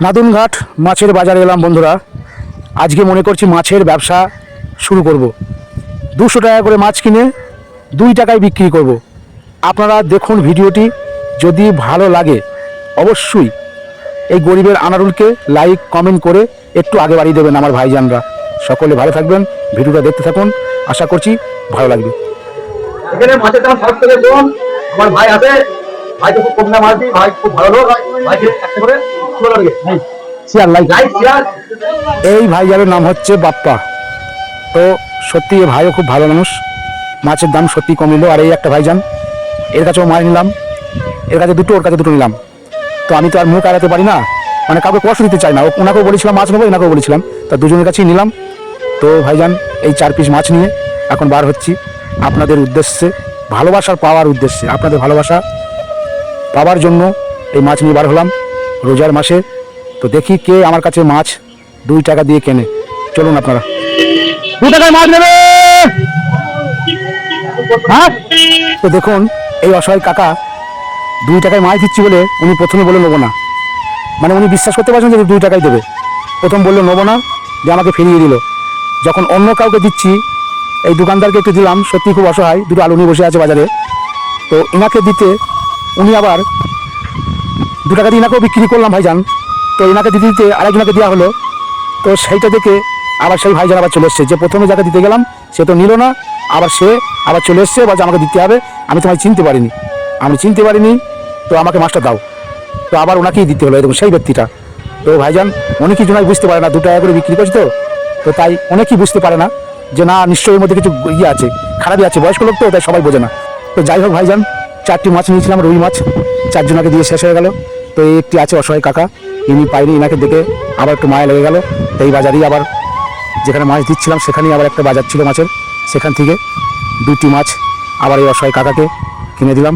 নাদুনঘাট মাছের বাজারে এলাম বন্ধুরা। আজকে মনে করছি মাছের ব্যবসা শুরু করব। 200 টাকা করে মাছ কিনে 2 টাকায় বিক্রি করব। আপনারা দেখুন ভিডিওটি, যদি ভালো লাগে অবশ্যই এই গরিবের আনারুলকে লাইক কমেন্ট করে একটু আগে বাড়িয়ে দেবেন আমার ভাইজানরা। সকলে ভালো থাকবেন, ভিডিওটা দেখতে থাকুন, আশা করছি ভালো লাগবে। এখানে মাছের দাম সব থেকে কম। আমার ভাই আছে, ভাইকে খুব কম দাম মাছ দিই, ভাই খুব ভালো লোক, ভাইকে একটা করে এই ভাইজানের নাম হচ্ছে বাপ্পা। তো সত্যি এ ভাইও খুব ভালো মানুষ, মাছের দাম সত্যি কম নিল। আর এই একটা ভাইজান, এর কাছেও মাছ নিলাম, এর কাছে দুটো, ওর কাছে দুটো নিলাম। তো আমি তো আর মুখ আড়াতে পারি না, মানে কাউকে কষ্ট দিতে চাই না। ওনাকেও বলেছিলাম মাছ নেবো, এনাকেও বলেছিলাম, তা দুজনের কাছেই নিলাম। তো ভাইজান এই 4 পিস মাছ নিয়ে এখন বার হচ্ছি আপনাদের উদ্দেশ্যে, ভালোবাসার পাওয়ার উদ্দেশ্যে। আপনাদের ভালোবাসা পাওয়ার জন্য এই মাছ নিয়ে বার হলাম রোজার মাসে। তো দেখি কে আমার কাছে মাছ 2 টাকা দিয়ে কেনে। চলুন আপনারা। 2 টাকায় মাছ নেবে? হ্যাঁ, তো দেখুন এই অসহায় কাকা 2 টাকায় মাছ দিচ্ছি বলে উনি প্রথমে বলে নেবো না, মানে উনি বিশ্বাস করতে পারছেন যে 2 টাকায় দেবে। প্রথম বললো নেবো না, যে আমাকে ফিরিয়ে দিল। যখন অন্য কাউকে দিচ্ছি, এই দোকানদারকে একটু দিলাম, সত্যি খুব অসহায়, দুটো আলু নিয়ে বসে আছে বাজারে। তো এনাকে দিতে উনি আবার 2 টাকা দিয়ে এনাকেও বিক্রি করলাম ভাইজান। তো এনাকে দিতে দিতে আরেকজনকে দেওয়া হলো। তো সেইটা দেখে আবার সেই ভাইজান আবার চলে এসছে, যে প্রথমে যাকে দিতে গেলাম সে তো নিল না, আবার সে আবার চলে এসছে, বলছে আমাকে দিতে হবে, আমি তোমায় চিনতে পারিনি, তো আমাকে মাছটা দাও। তো আবার ওনাকেই দিতে হলো, এরকম সেই ব্যক্তিটা। তো ভাইজান অনেকই জনাই বুঝতে পারে না, 2 টাকা করে বিক্রি করছে, তো তাই অনেকেই বুঝতে পারে না যে না, নিশ্চয়ই এর মধ্যে কিছু ইয়ে আছে, খারাপই আছে, বয়স্ক লোক তো, তাই সবাই বোঝে না। তো যাই হোক ভাইজান, 4টি মাছ নিয়েছিলাম, রুই মাছ, 4 জনকে দিয়ে শেষ হয়ে গেল। তো এই একটি আছে অসহায় কাকা, ইনি পাইনি, ইনাকে দেখে আবার একটু মায়া লেগে গেল। তো এই বাজারেই আবার, যেখানে মাছ দিচ্ছিলাম সেখানেই আবার একটা বাজার ছিল মাছের, সেখান থেকে 2টি মাছ আবার এই অসহায় কাকাকে কিনে দিলাম।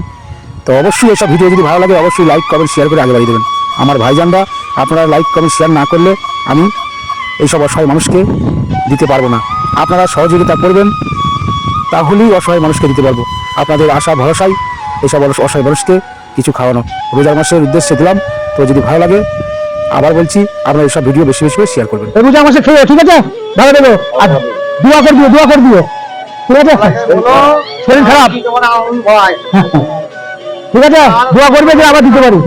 তো অবশ্যই এসব ভিডিও যদি ভালো লাগে অবশ্যই লাইক কমেন্ট শেয়ার করে আগে বাড়িয়ে দেবেন আমার ভাইজানরা। আপনারা লাইক কমেন্ট শেয়ার না করলে আমি এইসব অসহায় মানুষকে দিতে পারবো না। আপনারা সহযোগিতা করবেন, তাহলেই অসহায় মানুষকে দিতে পারবো। আপনাদের আশা ভরসায় এইসব অসহায় মানুষকে কিছু খাওয়ানো, রোজার মাসের উদ্দেশ্যে দিলাম। তো যদি ভালো লাগে, আবার বলছি, আপনারা এইসব ভিডিও বেশি বেশি করে শেয়ার করবেন। রোজার মাসে খেয়ে ঠিক আছে, ভালো দেবো, আর দোয়া করে দিও, ঠিক আছে? শরীর খারাপ, ঠিক আছে, দোয়া করবে যে আবার দিতে পারি।